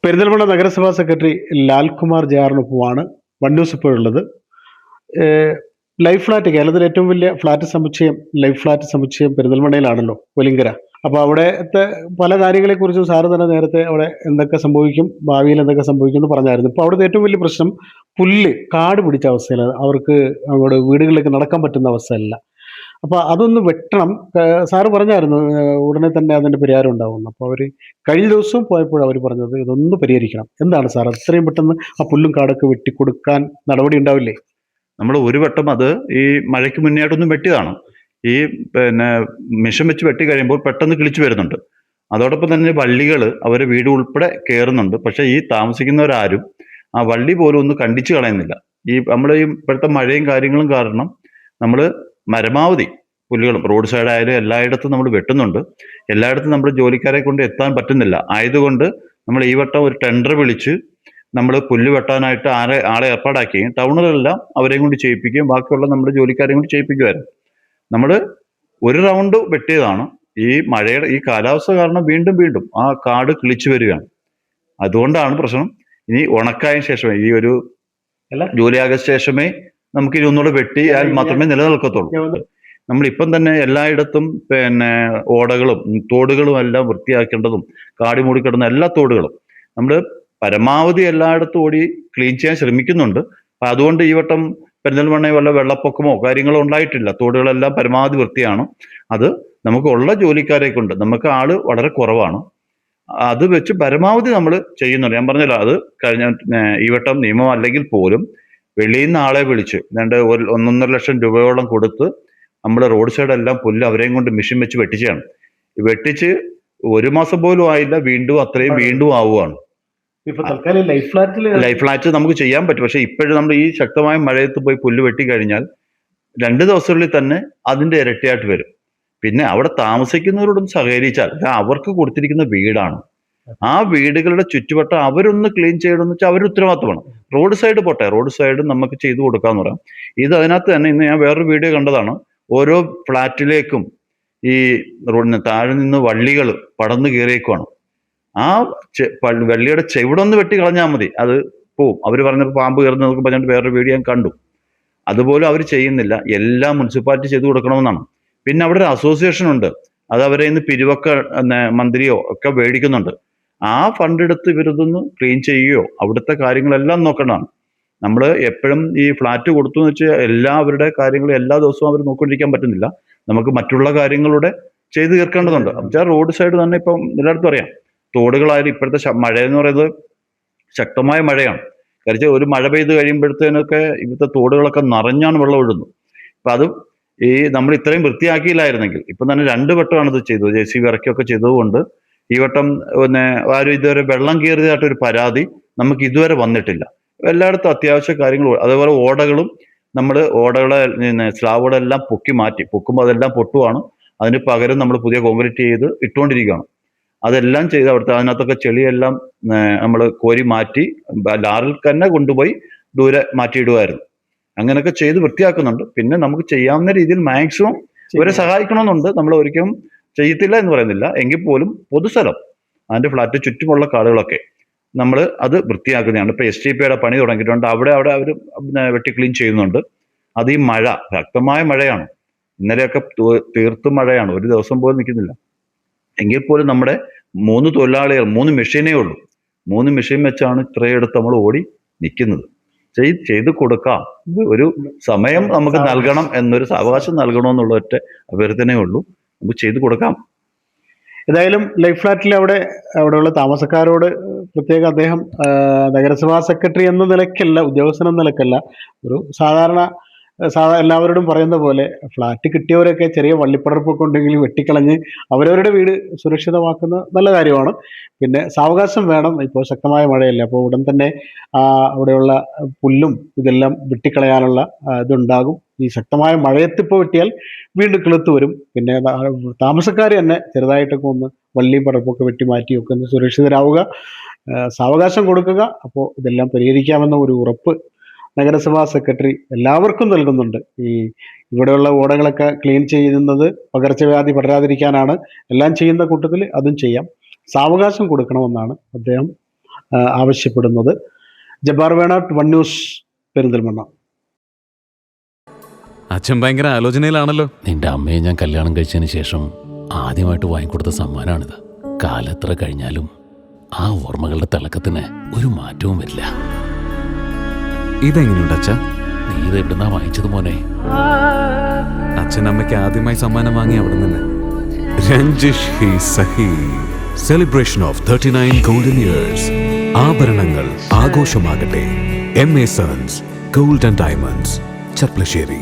പെരിന്തൽമണ്ണ നഗരസഭാ secretary Lalkumar ജെ.ആറിനൊപ്പമാണ് one news ഇപ്പോഴുള്ളത്. ഏഹ് life flat, കേരളത്തിലെ ഏറ്റവും വലിയ ഫ്ലാറ്റ് സമുച്ചയം, ലൈഫ് ഫ്ലാറ്റ് സമുച്ചയം പെരിന്തൽമണ്ണയിലാണല്ലോ, ഒലിങ്കര. അപ്പോൾ അവിടുത്തെ പല കാര്യങ്ങളെക്കുറിച്ചും സാറ് തന്നെ നേരത്തെ അവിടെ എന്തൊക്കെ സംഭവിക്കും, ഭാവിയിൽ എന്തൊക്കെ സംഭവിക്കും എന്ന് പറഞ്ഞായിരുന്നു. ഇപ്പോൾ അവിടുത്തെ ഏറ്റവും വലിയ പ്രശ്നം പുല്ല്, കാട് പിടിച്ച അവസ്ഥയിലാണ്. അവർക്ക് അങ്ങോട്ട് വീടുകളിലേക്ക് നടക്കാൻ പറ്റുന്ന അവസ്ഥയല്ല. അപ്പോൾ അതൊന്ന് വെട്ടണം. സാറ് പറഞ്ഞായിരുന്നു ഉടനെ തന്നെ അതിന്റെ പരിഹാരം ഉണ്ടാവുമെന്ന്. അപ്പോൾ അവർ കഴിഞ്ഞ ദിവസവും പോയപ്പോൾ അവർ പറഞ്ഞത് ഇതൊന്ന് പരിഹരിക്കണം. എന്താണ് സാർ എത്രയും പെട്ടെന്ന് ആ പുല്ലും കാടൊക്കെ വെട്ടിക്കൊടുക്കാൻ നടപടി ഉണ്ടാവില്ലേ? നമ്മൾ ഒരു വട്ടം അത് ഈ മഴയ്ക്ക് മുന്നേയായിട്ടൊന്നും വെട്ടിയതാണ്. ഈ പിന്നെ മിഷൻ വെച്ച് വെട്ടി കഴിയുമ്പോൾ പെട്ടെന്ന് കിളിച്ചു വരുന്നുണ്ട്. അതോടൊപ്പം തന്നെ വള്ളികൾ അവരെ വീട് ഉൾപ്പെടെ കയറുന്നുണ്ട്. പക്ഷേ ഈ താമസിക്കുന്നവരാരും ആ വള്ളി പോലും ഒന്ന് കണ്ടിച്ചു കളയുന്നില്ല. നമ്മുടെ ഈ ഇപ്പോഴത്തെ മഴയും കാര്യങ്ങളും കാരണം നമ്മൾ പരമാവധി പുല്ലുകളും റോഡ് സൈഡ് ആയാലും എല്ലായിടത്തും നമ്മൾ വെട്ടുന്നുണ്ട്. എല്ലായിടത്തും നമ്മൾ ജോലിക്കാരെ കൊണ്ട് എത്താൻ പറ്റുന്നില്ല. ആയതുകൊണ്ട് നമ്മൾ ഈ വട്ടം ഒരു ടെൻഡർ വിളിച്ച് നമ്മൾ പുല്ല് വെട്ടാനായിട്ട് ആളെ ഏർപ്പാടാക്കുകയും ടൗണുകളെല്ലാം അവരെയും കൊണ്ട് ചെയ്യിപ്പിക്കുകയും ബാക്കിയുള്ള നമ്മുടെ ജോലിക്കാരെയും കൊണ്ട് ചെയ്യിപ്പിക്കുമായിരുന്നു. നമ്മൾ ഒരു റൗണ്ട് വെട്ടിയതാണ്. ഈ കാലാവസ്ഥ കാരണം വീണ്ടും വീണ്ടും ആ കാട് കിളിച്ചു വരികയാണ്. അതുകൊണ്ടാണ് പ്രശ്നം. ഇനി ഉണക്കായ ശേഷമേ, ഈ ഒരു അല്ല, ജൂലൈ ആഗസ്റ്റ് ശേഷമേ നമുക്ക് ഇത് ഒന്നുകൂടെ വെട്ടിയാൽ മാത്രമേ നിലനിൽക്കത്തുള്ളൂ. നമ്മളിപ്പം തന്നെ എല്ലായിടത്തും പിന്നെ ഓടകളും തോടുകളും എല്ലാം വൃത്തിയാക്കേണ്ടതും കാടി മൂടിക്കിടന്ന എല്ലാ തോടുകളും നമ്മൾ പരമാവധി എല്ലായിടത്തും ഓടി ക്ലീൻ ചെയ്യാൻ ശ്രമിക്കുന്നുണ്ട്. അപ്പൊ അതുകൊണ്ട് ഈ വട്ടം പെരിന്തൽമണ്ണയിൽ വല്ല വെള്ളപ്പൊക്കമോ കാര്യങ്ങളോ ഉണ്ടായിട്ടില്ല. തോടുകളെല്ലാം പരമാവധി വൃത്തിയാണ്. അത് നമുക്ക് ഉള്ള ജോലിക്കാരെ കൊണ്ട്, നമുക്ക് ആള് വളരെ കുറവാണ്, അത് വെച്ച് പരമാവധി നമ്മൾ ചെയ്യുന്നുണ്ട്. ഞാൻ പറഞ്ഞല്ലോ, അത് കഴിഞ്ഞ ഈ വട്ടം നിയമം അല്ലെങ്കിൽ പോലും വെളിയിൽ നിന്ന് ആളെ വിളിച്ച് 1.5 ലക്ഷം രൂപയോളം കൊടുത്ത് നമ്മൾ റോഡ് സൈഡ് എല്ലാം പുല്ല് അവരെയും കൊണ്ട് മെഷീൻ വെച്ച് വെട്ടിച്ചാണ്. വെട്ടിച്ച് 1 മാസം പോലും ആയില്ല, വീണ്ടും അത്രയും വീണ്ടും ആവുകയാണ്. ഇപ്പൊ തൽക്കാലം ലൈഫ് ഫ്ലാറ്റ് നമുക്ക് ചെയ്യാൻ പറ്റും. പക്ഷെ ഇപ്പോഴും നമ്മൾ ഈ ശക്തമായ മഴയത്ത് പോയി പുല്ല് വെട്ടി കഴിഞ്ഞാൽ 2 ദിവസങ്ങളിൽ തന്നെ അതിന്റെ ഇരട്ടിയായിട്ട് വരും. പിന്നെ അവിടെ താമസിക്കുന്നവരോടും സഹകരിച്ചാൽ, അവർക്ക് കൊടുത്തിരിക്കുന്ന വീടാണ്, ആ വീടുകളുടെ ചുറ്റുവട്ടം അവരൊന്ന് ക്ലീൻ ചെയ്യണമെന്ന് വെച്ചാൽ അവർ ഉത്തരവാദിത്തമാണ്. റോഡ് സൈഡ് പോട്ടെ, റോഡ് സൈഡ് നമുക്ക് ചെയ്തു കൊടുക്കാന്ന് പറയാം. അതിനകത്ത് തന്നെ ഇന്ന് ഞാൻ വേറൊരു വീഡിയോ കണ്ടതാണ്. ഓരോ ഫ്ലാറ്റിലേക്കും ഈ റോഡിന് താഴെ നിന്ന് വള്ളികൾ പടർന്നു കയറിയേക്കുവാണ്. ആ വള്ളിയുടെ ചെവിടൊന്ന് വെട്ടി കളഞ്ഞാൽ മതി, അത് പോവും. അവർ പറഞ്ഞപ്പോൾ പാമ്പ് കയറുന്ന എന്നൊക്കെ പറഞ്ഞിട്ട് വേറൊരു വീഡിയോ ഞാൻ കണ്ടു. അതുപോലും അവർ ചെയ്യുന്നില്ല. എല്ലാം മുനിസിപ്പാലിറ്റി ചെയ്തു കൊടുക്കണമെന്നാണ്. പിന്നെ അവിടെ ഒരു അസോസിയേഷൻ ഉണ്ട്, അത് അവരെ ഇന്ന് പിരിവൊക്കെ മന്ത്രിയോ ഒക്കെ മേടിക്കുന്നുണ്ട്. ആ ഫണ്ട് എടുത്ത് ഇവരിതൊന്ന് ക്ലീൻ ചെയ്യുകയോ അവിടുത്തെ കാര്യങ്ങളെല്ലാം നോക്കേണ്ടതാണ്. നമ്മൾ എപ്പോഴും ഈ ഫ്ലാറ്റ് കൊടുത്തു എന്ന് വെച്ചാൽ എല്ലാവരുടെ കാര്യങ്ങളും എല്ലാ ദിവസവും അവർ നോക്കിക്കൊണ്ടിരിക്കാൻ പറ്റുന്നില്ല. നമുക്ക് മറ്റുള്ള കാര്യങ്ങളുടെ ചെയ്തു തീർക്കേണ്ടതുണ്ട്. എന്നുവെച്ചാൽ റോഡ് സൈഡ് തന്നെ ഇപ്പം എല്ലായിടത്തും അറിയാം, തോടുകളായാലും ഇപ്പോഴത്തെ മഴ എന്ന് പറയുന്നത് ശക്തമായ മഴയാണ്. കാര്യം ഒരു മഴ പെയ്ത് കഴിയുമ്പോഴത്തേനൊക്കെ ഇവിടുത്തെ തോടുകളൊക്കെ നിറഞ്ഞാണ് വെള്ളം ഒഴുകുന്നത്. അപ്പൊ അത് നമ്മൾ ഇത്രയും വൃത്തിയാക്കിയില്ലായിരുന്നെങ്കിൽ, ഇപ്പം തന്നെ 2 വട്ടമാണ് ഇത് ചെയ്തത്, JCB ഇറക്കിയൊക്കെ ചെയ്തതുകൊണ്ട് ഈ വട്ടം പിന്നെ ആരും ഇതുവരെ വെള്ളം കയറിയതായിട്ടൊരു പരാതി നമുക്ക് ഇതുവരെ വന്നിട്ടില്ല. എല്ലായിടത്തും അത്യാവശ്യ കാര്യങ്ങൾ, അതേപോലെ ഓടകളും നമ്മൾ സ്ലാബുകളെല്ലാം പൊക്കുമ്പോൾ അതെല്ലാം പൊട്ടുവാണ്. അതിന് പകരം നമ്മൾ പുതിയ കോൺക്രീറ്റ് ചെയ്ത് ഇട്ടുകൊണ്ടിരിക്കുകയാണ്. അതെല്ലാം ചെയ്ത് അതിനകത്തൊക്കെ ചെളിയെല്ലാം നമ്മൾ കോരി മാറ്റി ലാറിൽ തന്നെ കൊണ്ടുപോയി ദൂരെ മാറ്റിയിടുമായിരുന്നു. അങ്ങനെയൊക്കെ ചെയ്ത് വൃത്തിയാക്കുന്നുണ്ട്. പിന്നെ നമുക്ക് ചെയ്യാവുന്ന രീതിയിൽ മാക്സിമം ഇവരെ സഹായിക്കണമെന്നുണ്ട്. നമ്മൾ ഒരിക്കലും ചെയ്യത്തില്ല എന്ന് പറയുന്നില്ല. എങ്കിൽ പോലും പൊതുസ്ഥലം, അതിന്റെ ഫ്ലാറ്റ് ചുറ്റുമുള്ള കാടുകളൊക്കെ നമ്മൾ അത് വൃത്തിയാക്കുന്നതാണ്. ഇപ്പൊ STPയുടെ പണി തുടങ്ങിയിട്ടുണ്ട്. അവിടെ അവർ വെട്ടി ക്ലീൻ ചെയ്യുന്നുണ്ട്. അത് ഈ മഴ, ശക്തമായ മഴയാണ്, ഇന്നലെയൊക്കെ തീർത്തും മഴയാണ്, ഒരു ദിവസം പോലും നിൽക്കുന്നില്ല. എങ്കിൽ പോലും നമ്മുടെ 3 തൊഴിലാളികൾ, 3 മെഷീനേ ഉള്ളൂ. 3 മെഷീൻ വെച്ചാണ് ഇത്രയെടുത്ത് നമ്മൾ ഓടി നിൽക്കുന്നത്. ചെയ്ത് കൊടുക്കാം. ഒരു സമയം നമുക്ക് നൽകണം, എന്നൊരു അവകാശം നൽകണമെന്നുള്ള ഒറ്റ അഭ്യർത്ഥനയേ ഉള്ളൂ. നമുക്ക് ചെയ്തു കൊടുക്കാം. ഏതായാലും ലൈഫ് ഫ്ലാറ്റിൽ അവിടെയുള്ള താമസക്കാരോട് പ്രത്യേകം അദ്ദേഹം നഗരസഭാ സെക്രട്ടറി എന്ന നിലയ്ക്കല്ല, ഉദ്യോഗസ്ഥൻ എന്ന നിലയ്ക്കല്ല, ഒരു സാധാരണ എല്ലാവരോടും പറയുന്ന പോലെ ഫ്ലാറ്റ് കിട്ടിയവരൊക്കെ ചെറിയ വള്ളിപ്പടർപ്പൊക്കെ ഉണ്ടെങ്കിൽ വെട്ടിക്കളഞ്ഞ് അവരവരുടെ വീട് സുരക്ഷിതമാക്കുന്ന നല്ല കാര്യമാണ്. പിന്നെ സാവകാശം വേണം. ഇപ്പോൾ ശക്തമായ മഴയല്ലേ, അപ്പോൾ ഉടൻ തന്നെ അവിടെയുള്ള പുല്ലും ഇതെല്ലാം വെട്ടിക്കളയാനുള്ള ഇതുണ്ടാകും. ഈ ശക്തമായ മഴയത്തിപ്പോൾ വെട്ടിയാൽ വീണ്ടും കിളുത്ത് വരും. പിന്നെ താമസക്കാർ തന്നെ ചെറുതായിട്ടൊക്കെ ഒന്ന് വള്ളിയും പടർപ്പൊക്കെ വെട്ടി മാറ്റിയൊക്കെ ഒന്ന് സുരക്ഷിതരാവുക, സാവകാശം കൊടുക്കുക. അപ്പോൾ ഇതെല്ലാം പരിഹരിക്കാമെന്ന ഒരു ഉറപ്പ് നഗരസഭാ സെക്രട്ടറി എല്ലാവർക്കും നൽകുന്നുണ്ട്. ഇവിടെയുള്ള ഓടകളൊക്കെ ക്ലീൻ ചെയ്യുന്നത് പകർച്ചവ്യാധി പടരാതിരിക്കാനാണ്. എല്ലാം ചെയ്യുന്ന കൂട്ടത്തിൽ അതും ചെയ്യാം. സാവകാശം കൊടുക്കണമെന്നാണ് അദ്ദേഹം ആവശ്യപ്പെടുന്നത്. Jabbar Venattu, one news, Perinthalmanna. അച്ഛൻ ഭയങ്കര ആലോചനയിലാണല്ലോ. നിന്റെ അമ്മയെ ഞാൻ കല്യാണം കഴിച്ചതിന് ശേഷം ആദ്യമായിട്ട് വാങ്ങിക്കൊടുത്ത സമ്മാനമാണിത്. കാലെത്ര കഴിഞ്ഞാലും ആ ഓർമ്മകളുടെ തിളക്കത്തിന് ഒരു മാറ്റവും വരില്ല. ഇതെങ്ങനെയുണ്ട് അച്ഛാ? നീ ഇത് എവിടുന്നാ വാങ്ങിച്ചത് മോനെ? അച്ഛൻ അമ്മയ്ക്ക് ആദ്യമായി സമ്മാനം വാങ്ങി അവിടെ നിന്ന്. രഞ്ജിഷ് ഹി സഹി. Celebration of 39 golden years. ആഭരണങ്ങൾ ആഘോഷമാകട്ടെ. MA Sons Gold and Diamonds, ചപ്ലശ്ശേരി.